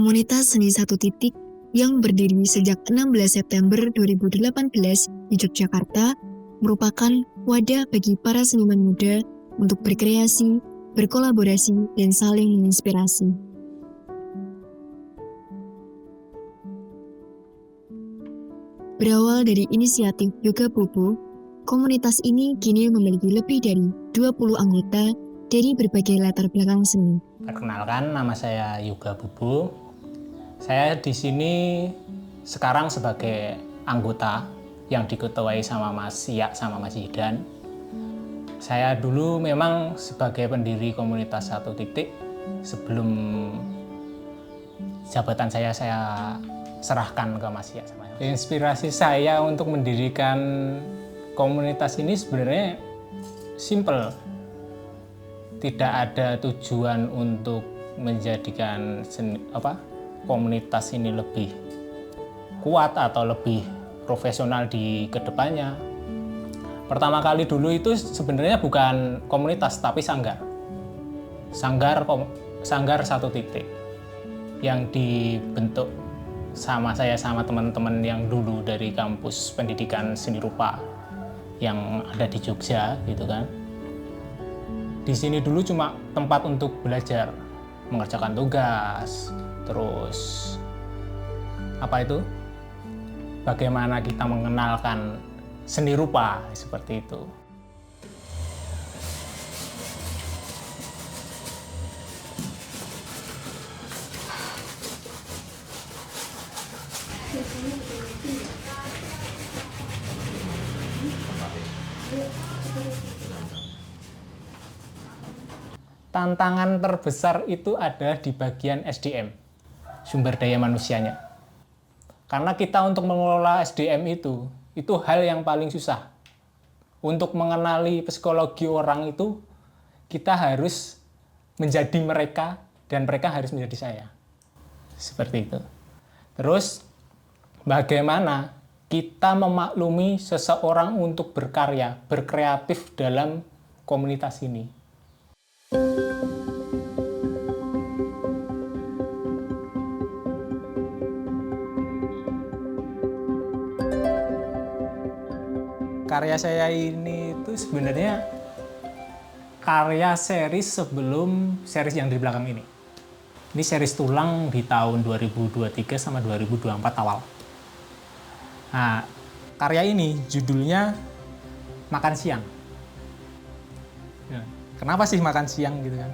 Komunitas Seni Satu Titik yang berdiri sejak 16 September 2018 di Yogyakarta merupakan wadah bagi para seniman muda untuk berkreasi, berkolaborasi, dan saling menginspirasi. Berawal dari inisiatif Yoga Bobo, komunitas ini kini memiliki lebih dari 20 anggota dari berbagai latar belakang seni. Perkenalkan, nama saya Yoga Bobo. Saya di sini sekarang sebagai anggota yang diketuai sama Mas Siak sama Mas Yidan. Saya dulu memang sebagai pendiri komunitas Satu Titik. Sebelum jabatan saya serahkan ke Mas Siak. Inspirasi saya untuk mendirikan komunitas ini sebenarnya simple. Tidak ada tujuan untuk menjadikan komunitas ini lebih kuat atau lebih profesional di kedepannya. Pertama kali dulu itu sebenarnya bukan komunitas tapi sanggar. Sanggar Satu Titik yang dibentuk sama saya sama teman-teman yang dulu dari kampus pendidikan seni rupa yang ada di Jogja gitu kan. Di sini dulu cuma tempat untuk belajar, mengerjakan tugas, terus bagaimana kita mengenalkan seni rupa seperti itu. Tantangan terbesar itu ada di bagian SDM, sumber daya manusianya. Karena kita untuk mengelola SDM itu hal yang paling susah. Untuk mengenali psikologi orang itu, kita harus menjadi mereka dan mereka harus menjadi saya. Seperti itu. Terus, bagaimana kita memaklumi seseorang untuk berkarya, berkreatif dalam komunitas ini. Karya saya ini itu sebenarnya karya series sebelum series yang di belakang ini. Ini series tulang di tahun 2023 sama 2024 awal. Nah, karya ini judulnya Makan Siang. Kenapa sih makan siang gitu kan?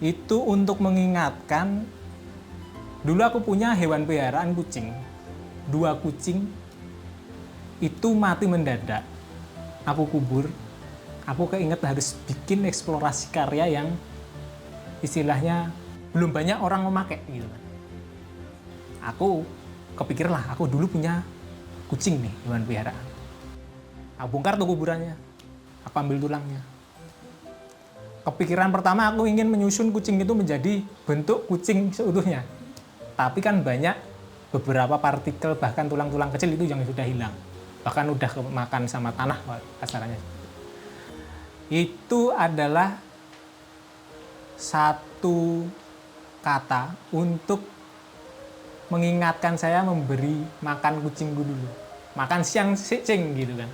Itu untuk mengingatkan, dulu aku punya hewan peliharaan kucing. 2 kucing itu mati mendadak. Aku kubur, aku keinget harus bikin eksplorasi karya yang istilahnya belum banyak orang memakai gitu kan. Aku kepikir lah, aku dulu punya kucing nih, hewan peliharaan. Aku bongkar tuh kuburannya, aku ambil tulangnya. Kepikiran pertama aku ingin menyusun kucing itu menjadi bentuk kucing seutuhnya. Tapi kan banyak beberapa partikel bahkan tulang-tulang kecil itu yang sudah hilang. Bahkan udah kemakan sama tanah kasarannya. Itu adalah satu kata untuk mengingatkan saya memberi makan kucingku dulu. Makan siang cing gitu kan.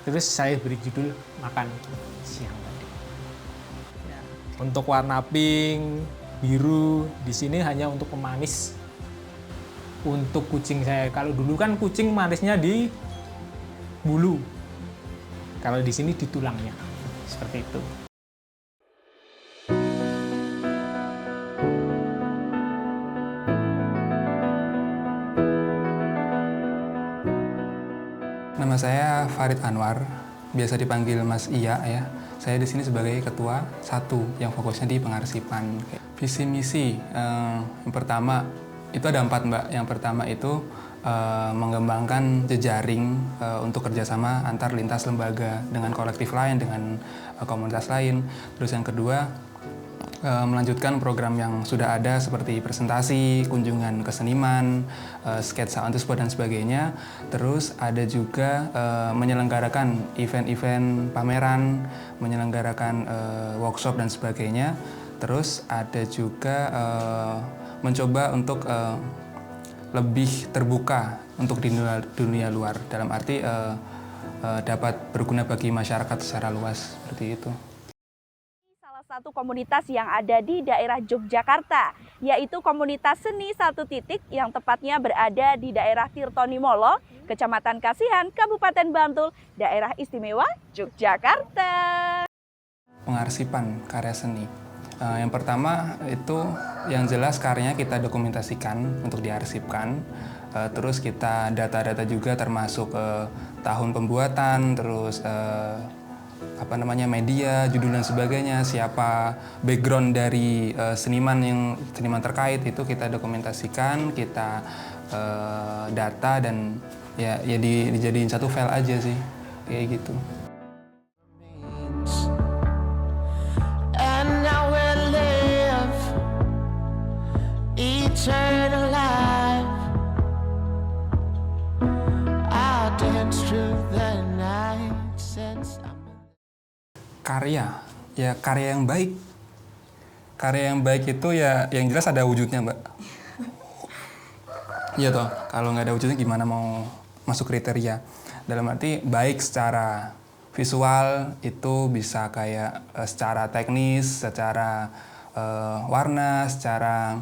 Terus saya beri judul Makan Siang. Untuk warna pink, biru, di sini hanya untuk pemanis. Untuk kucing saya, kalau dulu kan kucing manisnya di bulu. Kalau di sini di tulangnya. Seperti itu. Nama saya Farid Anwar, biasa dipanggil Mas Iya ya. Saya di sini sebagai ketua satu yang fokusnya di pengarsipan. Visi misi yang pertama itu ada 4 Mbak. Yang pertama itu mengembangkan jejaring untuk kerjasama antar lintas lembaga dengan kolektif lain, dengan komunitas lain. Terus yang kedua melanjutkan program yang sudah ada seperti presentasi, kunjungan ke seniman, sketsa on the spot dan sebagainya. Terus ada juga menyelenggarakan event-event pameran, menyelenggarakan workshop dan sebagainya. Terus ada juga mencoba untuk lebih terbuka untuk di dunia luar, dalam arti dapat berguna bagi masyarakat secara luas, seperti itu. Salah satu komunitas yang ada di daerah Yogyakarta, yaitu komunitas seni Satu Titik yang tepatnya berada di daerah Tirtonimolo, Kecamatan Kasihan, Kabupaten Bantul, Daerah Istimewa Yogyakarta. Pengarsipan karya seni. Yang pertama itu yang jelas karyanya kita dokumentasikan untuk diarsipkan. Terus kita data-data juga termasuk tahun pembuatan, terus media, judul dan sebagainya, siapa background dari seniman terkait itu kita dokumentasikan, kita data dan ya dijadiin satu file aja sih, kayak gitu. Karya yang baik. Karya yang baik itu ya yang jelas ada wujudnya, Mbak. Iya toh, kalau nggak ada wujudnya gimana mau masuk kriteria. Dalam arti baik secara visual itu bisa kayak secara teknis, secara warna, secara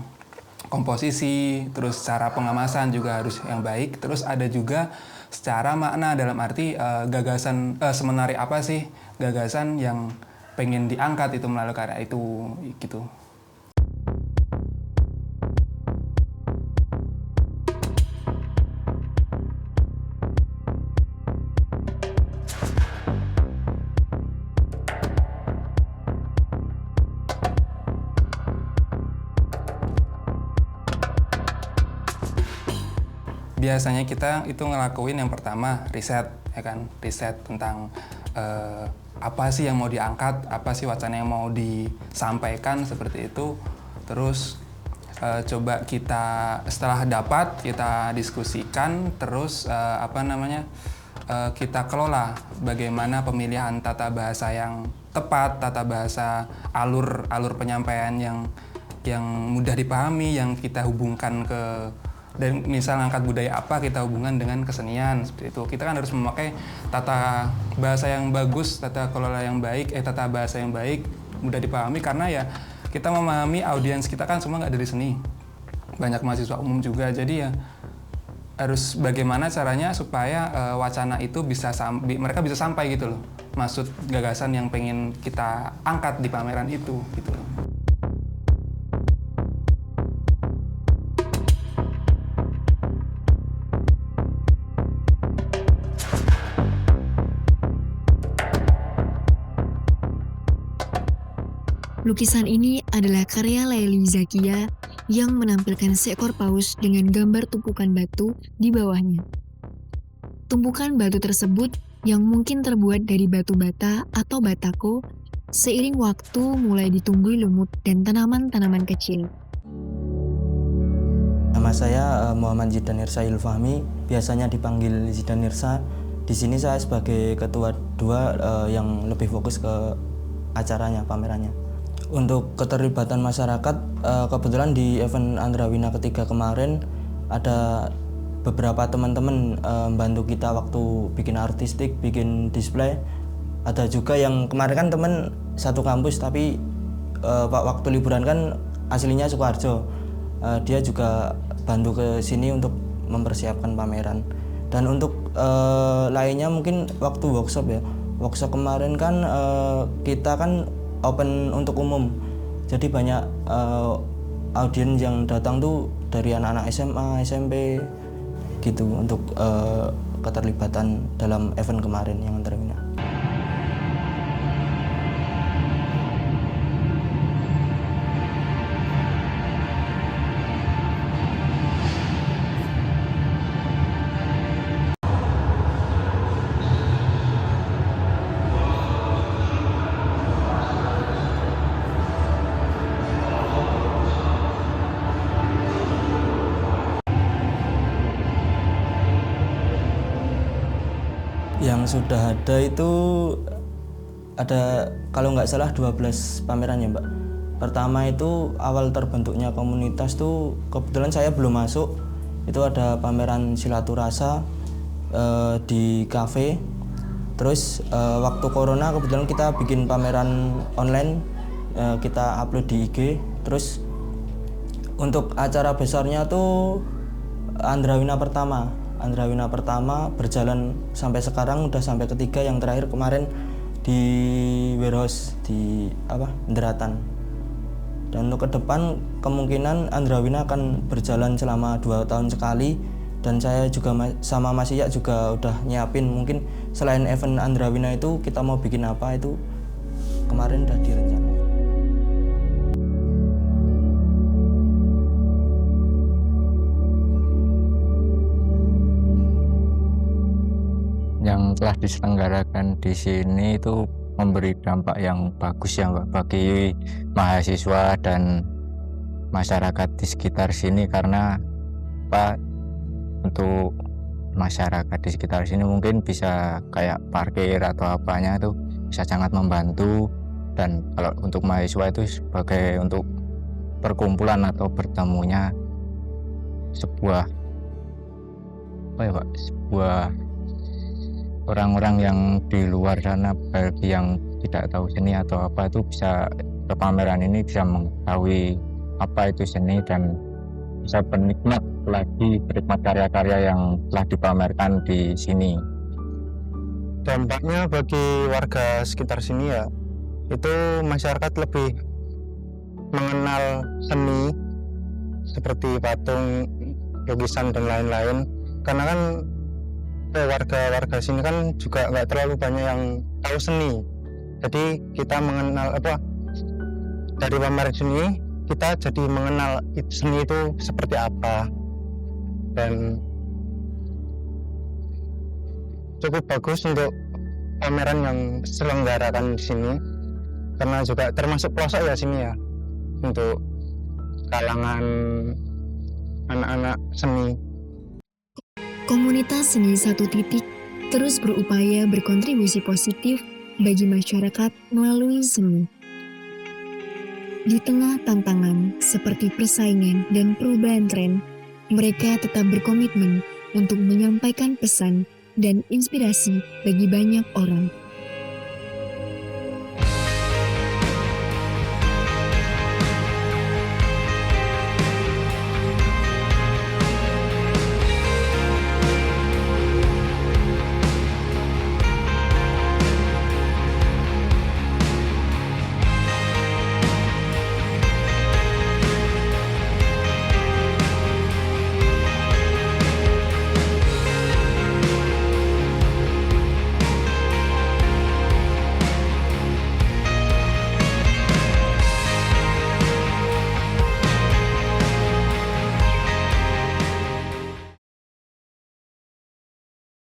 komposisi, terus secara pengemasan juga harus yang baik. Terus ada juga secara makna, dalam arti gagasan semenarik apa sih gagasan yang pengen diangkat itu melalui karya itu gitu. Biasanya kita itu ngelakuin yang pertama riset, ya kan, riset tentang apa sih yang mau diangkat, apa sih wacana yang mau disampaikan, seperti itu. Terus coba kita setelah dapat kita diskusikan, terus kita kelola bagaimana pemilihan tata bahasa yang tepat, tata bahasa alur penyampaian yang mudah dipahami, yang kita hubungkan ke, dan misal angkat budaya apa kita hubungan dengan kesenian, seperti itu. Kita kan harus memakai tata bahasa yang bagus, tata kelola yang baik, tata bahasa yang baik, mudah dipahami, karena ya kita memahami audiens kita kan semua nggak dari seni, banyak mahasiswa umum juga, jadi ya harus bagaimana caranya supaya wacana itu mereka bisa sampai gitu loh, maksud gagasan yang pengen kita angkat di pameran itu gitu loh. Lukisan ini adalah karya Laili Zakia yang menampilkan seekor paus dengan gambar tumpukan batu di bawahnya. Tumpukan batu tersebut yang mungkin terbuat dari batu bata atau batako, seiring waktu mulai ditumbuhi lumut dan tanaman-tanaman kecil. Nama saya Muhammad Zidanirsa Ilfahmi, biasanya dipanggil Zidanirsa. Di sini saya sebagai ketua 2 yang lebih fokus ke acaranya, pamerannya. Untuk keterlibatan masyarakat, kebetulan di event Andrawina ketiga kemarin ada beberapa teman-teman bantu kita waktu bikin artistik, bikin display. Ada juga yang kemarin kan teman satu kampus tapi waktu liburan kan aslinya Sukoharjo. Dia juga bantu ke sini untuk mempersiapkan pameran. Dan untuk lainnya mungkin waktu workshop ya. Workshop kemarin kan kita kan open untuk umum, jadi banyak audiens yang datang tuh dari anak-anak SMA, SMP gitu untuk keterlibatan dalam event kemarin yang Andrawina. Yang sudah ada itu ada kalau nggak salah 12 pameran ya Mbak. Pertama itu awal terbentuknya komunitas tuh kebetulan saya belum masuk. Itu ada pameran Silaturasa di kafe. Terus waktu corona kebetulan kita bikin pameran online, kita upload di IG. Terus untuk acara besarnya tuh Andrawina pertama berjalan sampai sekarang, udah sampai ketiga, yang terakhir kemarin di warehouse di Nderatan. Dan untuk ke depan kemungkinan Andrawina akan berjalan selama 2 tahun sekali, dan saya juga sama Mas Iya juga udah nyiapin, mungkin selain event Andrawina itu kita mau bikin apa, itu kemarin udah direncanain. Yang telah diselenggarakan di sini itu memberi dampak yang bagus ya Mbak, bagi mahasiswa dan masyarakat di sekitar sini, karena untuk masyarakat di sekitar sini mungkin bisa kayak parkir atau apanya itu bisa sangat membantu, dan kalau untuk mahasiswa itu sebagai untuk perkumpulan atau bertemunya sebuah orang-orang yang di luar sana, bagi yang tidak tahu seni atau apa, itu bisa ke pameran ini, bisa mengetahui apa itu seni dan bisa bernikmat karya-karya yang telah dipamerkan di sini. Dampaknya bagi warga sekitar sini ya, itu masyarakat lebih mengenal seni seperti patung, lukisan dan lain-lain, karena kan warga sini kan juga nggak terlalu banyak yang tahu seni. Jadi kita mengenal dari pameran seni, kita jadi mengenal seni itu seperti apa, dan cukup bagus untuk pameran yang diselenggarakan di sini, karena juga termasuk pelosok ya sini ya, untuk kalangan anak-anak seni. Komunitas Seni Satu Titik terus berupaya berkontribusi positif bagi masyarakat melalui seni. Di tengah tantangan seperti persaingan dan perubahan tren, mereka tetap berkomitmen untuk menyampaikan pesan dan inspirasi bagi banyak orang.